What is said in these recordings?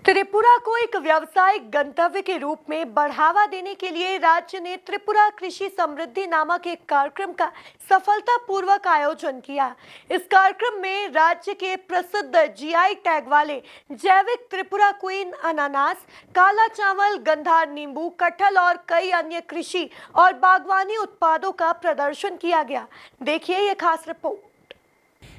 त्रिपुरा को एक व्यावसायिक गंतव्य के रूप में बढ़ावा देने के लिए राज्य ने त्रिपुरा कृषि समृद्धि नामक एक कार्यक्रम का सफलतापूर्वक आयोजन किया। इस कार्यक्रम में राज्य के प्रसिद्ध जीआई टैग वाले जैविक त्रिपुरा क्वीन अनानास, काला चावल, गंधार नींबू, कटहल और कई अन्य कृषि और बागवानी उत्पादों का प्रदर्शन किया गया। देखिए ये खास रिपोर्ट।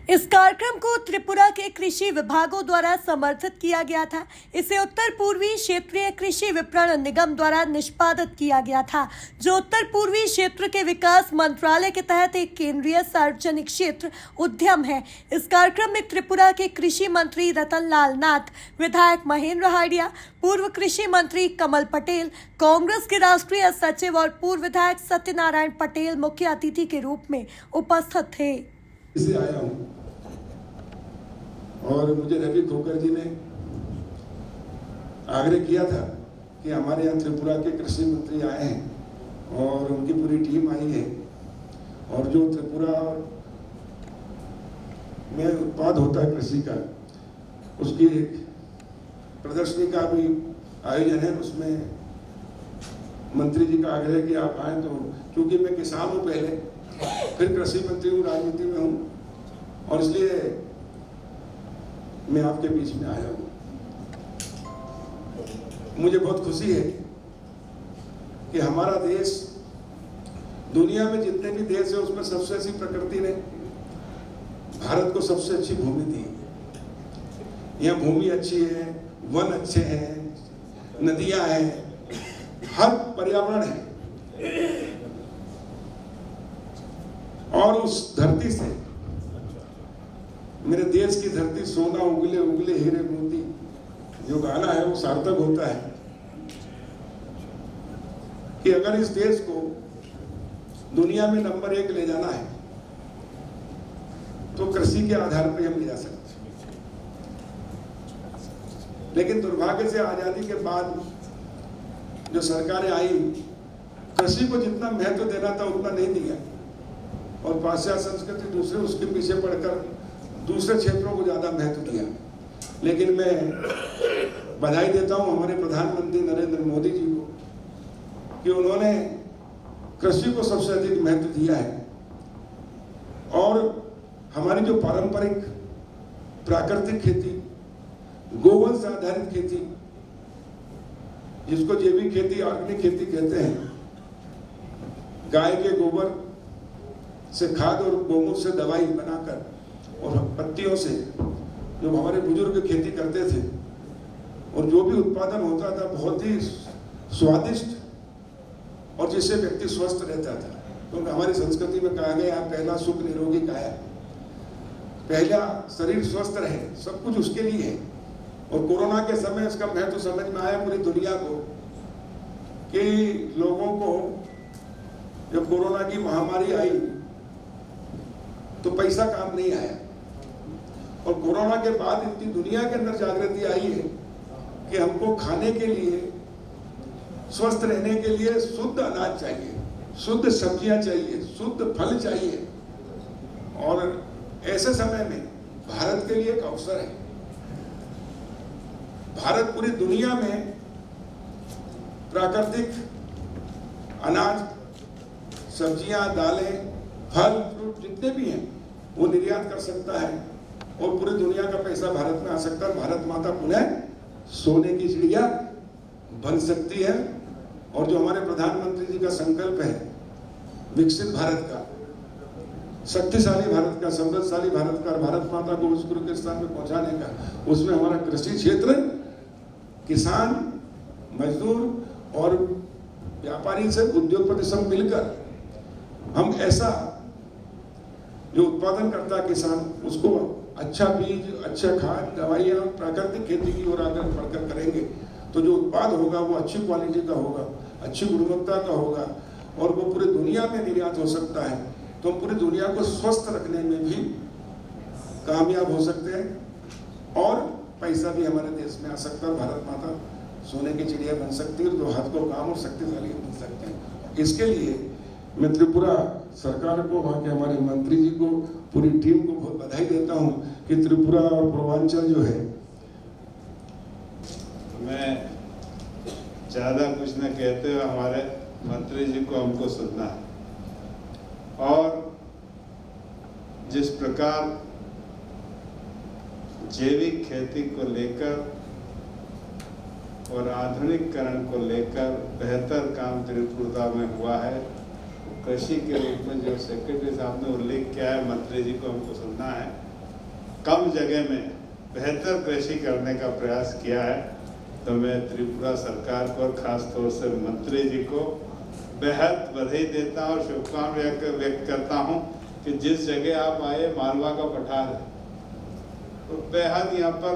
इस कार्यक्रम को त्रिपुरा के कृषि विभागों द्वारा समर्थित किया गया था। इसे उत्तर पूर्वी क्षेत्रीय कृषि विपणन निगम द्वारा निष्पादित किया गया था, जो उत्तर पूर्वी क्षेत्र के विकास मंत्रालय के तहत एक केंद्रीय सार्वजनिक क्षेत्र उद्यम है। इस कार्यक्रम में त्रिपुरा के कृषि मंत्री रतन लाल नाथ, विधायक महेंद्र हाडिया, पूर्व कृषि मंत्री कमल पटेल, कांग्रेस के राष्ट्रीय सचिव और पूर्व विधायक सत्यनारायण पटेल मुख्य अतिथि के रूप में उपस्थित थे। इसे आया हूं और मुझे रवि खोकर जी ने आग्रह किया था कि हमारे यहाँ त्रिपुरा के कृषि मंत्री आए हैं और उनकी पूरी टीम आई है और जो त्रिपुरा में उत्पाद होता है कृषि का, उसकी प्रदर्शनी का भी आयोजन है। उसमें मंत्री जी का आग्रह कि आप आए, तो क्योंकि मैं किसान हूँ पहले, फिर कृषि मंत्री हूँ, राजनीति में हूँ, और इसलिए मैं आपके बीच में आया हूँ। मुझे बहुत खुशी है कि हमारा देश दुनिया में जितने भी देश है उसमें सबसे अच्छी प्रकृति ने भारत को सबसे अच्छी भूमि दी। यहाँ भूमि अच्छी है, वन अच्छे हैं, नदियां हैं, हर पर्यावरण है, और उस धरती से, मेरे देश की धरती सोना उगले उगले हीरे मोती, जो गाना है वो सार्थक होता है कि अगर इस देश को दुनिया में नंबर 1 ले जाना है तो कृषि के आधार पर हम ले जा सकते हैं। लेकिन दुर्भाग्य से आजादी के बाद जो सरकारें आई, कृषि को जितना महत्व देना था उतना नहीं दिया, और पाश्चात्य संस्कृति दूसरे उसके पीछे पड़कर दूसरे क्षेत्रों को ज्यादा महत्व दिया। लेकिन मैं बधाई देता हूं हमारे प्रधानमंत्री नरेंद्र मोदी जी को कि उन्होंने कृषि को सबसे अधिक महत्व दिया है, और हमारी जो पारंपरिक प्राकृतिक खेती, गोवंश आधारित खेती, जिसको जैविक खेती, ऑर्गेनिक खेती कहते हैं, गाय के गोबर से खाद और गोमूत्र से दवाई बनाकर और पत्तियों से जो हमारे बुजुर्ग खेती करते थे, और जो भी उत्पादन होता था बहुत ही स्वादिष्ट और जिससे व्यक्ति स्वस्थ रहता था। क्योंकि तो हमारी संस्कृति में कहा गया पहला सुख निरोगी काया, पहला शरीर स्वस्थ रहे, सब कुछ उसके लिए है। और कोरोना के समय इसका महत्व समझ में आया पूरी दुनिया को कि लोगों को जब कोरोना की महामारी आई तो पैसा काम नहीं आया, और कोरोना के बाद इतनी दुनिया के अंदर जागृति आई है कि हमको खाने के लिए, स्वस्थ रहने के लिए शुद्ध अनाज चाहिए, शुद्ध सब्जियां चाहिए, शुद्ध फल चाहिए। और ऐसे समय में भारत के लिए एक अवसर है। भारत पूरी दुनिया में प्राकृतिक अनाज, सब्जियां, दालें, फल, फ्रूट जितने भी हैं वो निर्यात कर सकता है, और पूरी दुनिया का पैसा भारत में आ सकता है। भारत माता पुनः सोने की चिड़िया बन सकती है। और जो हमारे प्रधानमंत्री जी का संकल्प है विकसित भारत का, शक्तिशाली भारत का, समृद्धशाली भारत का, भारत माता को उस गुरु के स्थान में पहुंचाने का, उसमें हमारा कृषि क्षेत्र, किसान, मजदूर और व्यापारी से उद्योगपति सब मिलकर हम ऐसा जो उत्पादन करता किसान, उसको अच्छा बीज, अच्छा खाद, दवाइयाँ, प्राकृतिक खेती की ओर आगे बढ़कर करेंगे, तो जो उत्पाद होगा वो अच्छी क्वालिटी का होगा, अच्छी गुणवत्ता का होगा, और वो पूरी दुनिया में निर्यात हो सकता है। तो हम पूरी दुनिया को स्वस्थ रखने में भी कामयाब हो सकते हैं, और पैसा भी हमारे देश में आ सकता है। भारत माता सोने की चिड़िया बन सकती है, जो हाथ को काम और शक्तिशाली बन सकते हैं। इसके लिए मैं त्रिपुरा सरकार को, वहाँ के हमारे मंत्री जी को, पूरी टीम को बहुत बधाई देता हूँ कि त्रिपुरा और पूर्वांचल जो है मैं ज़्यादा कुछ न कहते हुए हमारे मंत्री जी को हमको सुनना है। और जिस प्रकार जैविक खेती को लेकर और आधुनिकीकरण को लेकर बेहतर काम त्रिपुरा में हुआ है, कृषि के रूप में जो सेक्रेटरी साहब ने उल्लेख किया है, मंत्री जी को हमको सुनना है। कम जगह में बेहतर कृषि करने का प्रयास किया है, तो मैं त्रिपुरा सरकार को और खास तौर से मंत्री जी को बेहद बधाई देता हूँ, शुभकामनाएं व्यक्त करता हूँ कि जिस जगह आप आए मालवा का पठार है, तो बेहद यहाँ पर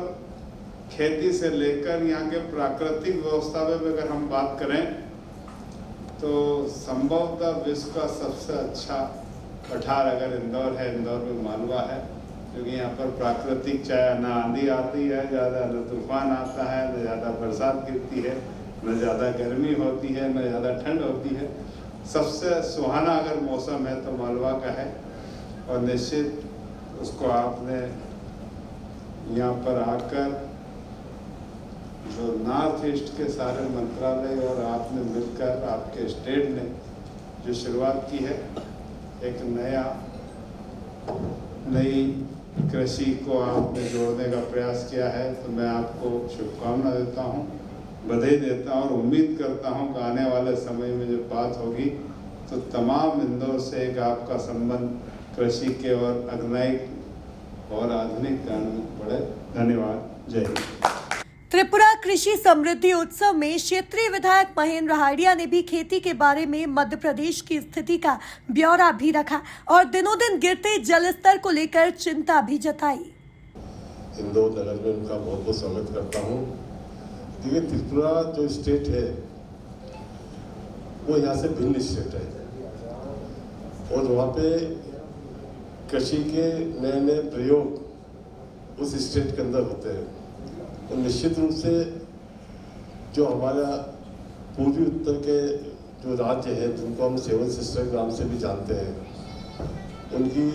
खेती से लेकर यहाँ के प्राकृतिक व्यवस्था में अगर हम बात करें तो संभवतः विश्व का सबसे अच्छा पठार अगर इंदौर है, इंदौर में मालवा है, क्योंकि यहाँ पर प्राकृतिक चाहे न आंधी आती है ज़्यादा, न तूफान आता है, न ज़्यादा बरसात गिरती है, न ज़्यादा गर्मी होती है, न ज़्यादा ठंड होती है। सबसे सुहाना अगर मौसम है तो मालवा का है, और निश्चित उसको आपने यहाँ पर आकर जो नॉर्थ ईस्ट के सारे मंत्रालय और आपने मिलकर आपके स्टेट ने जो शुरुआत की है, एक नई कृषि को आपने जोड़ने का प्रयास किया है, तो मैं आपको शुभकामना देता हूँ, बधाई देता हूँ और उम्मीद करता हूँ कि आने वाले समय में जब बात होगी तो तमाम इंदौर से एक आपका संबंध कृषि के और अग्नायिक और आधुनिकीकरण में बढ़े। धन्यवाद। जय हिंद। त्रिपुरा कृषि समृद्धि उत्सव में क्षेत्रीय विधायक महेंद्र हाड़िया ने भी खेती के बारे में मध्य प्रदेश की स्थिति का ब्यौरा भी रखा और दिनों दिन गिरते जल स्तर को लेकर चिंता भी जताई। इंदौर नगर में उनका बहुत बहुत स्वागत करता हूँ। देखिए, त्रिपुरा जो स्टेट है वो यहाँ से भिन्न स्टेट है और वहाँ पे कृषि के नए नए प्रयोग उस स्टेट के अंदर होते हैं। और निश्चित रूप से जो हमारा पूर्वी उत्तर के जो राज्य हैं, जिनको हम सेवन सिस्टर के नाम से भी जानते हैं, उनकी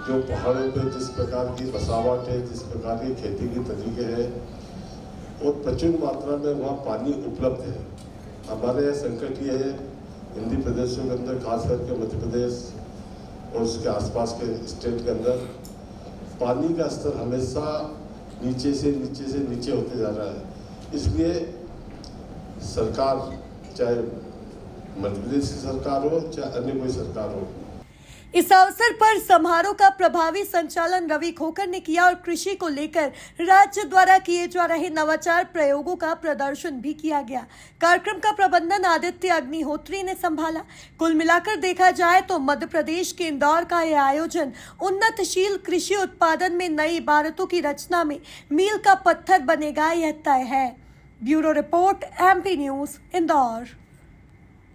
जो पहाड़ों पे जिस प्रकार की बसावट है, जिस प्रकार की खेती की तरीके हैं, और प्रचुर मात्रा में वहाँ पानी उपलब्ध है। हमारे यहाँ संकट ये है, हिंदी प्रदेशों के अंदर खास करके मध्य प्रदेश और उसके आसपास के स्टेट के अंदर पानी का स्तर हमेशा नीचे से नीचे होते जा रहा है। इसलिए सरकार, चाहे मध्य प्रदेश की सरकार हो चाहे अन्य कोई सरकार हो, इस अवसर पर समारोह का प्रभावी संचालन रवि खोकर ने किया और कृषि को लेकर राज्य द्वारा किए जा रहे नवाचार प्रयोगों का प्रदर्शन भी किया गया। कार्यक्रम का प्रबंधन आदित्य अग्निहोत्री ने संभाला। कुल मिलाकर देखा जाए तो मध्य प्रदेश के इंदौर का यह आयोजन उन्नतशील कृषि उत्पादन में नई इबारतों की रचना में मील का पत्थर बनेगा, यह तय है। Bureau report, MP news, Indore.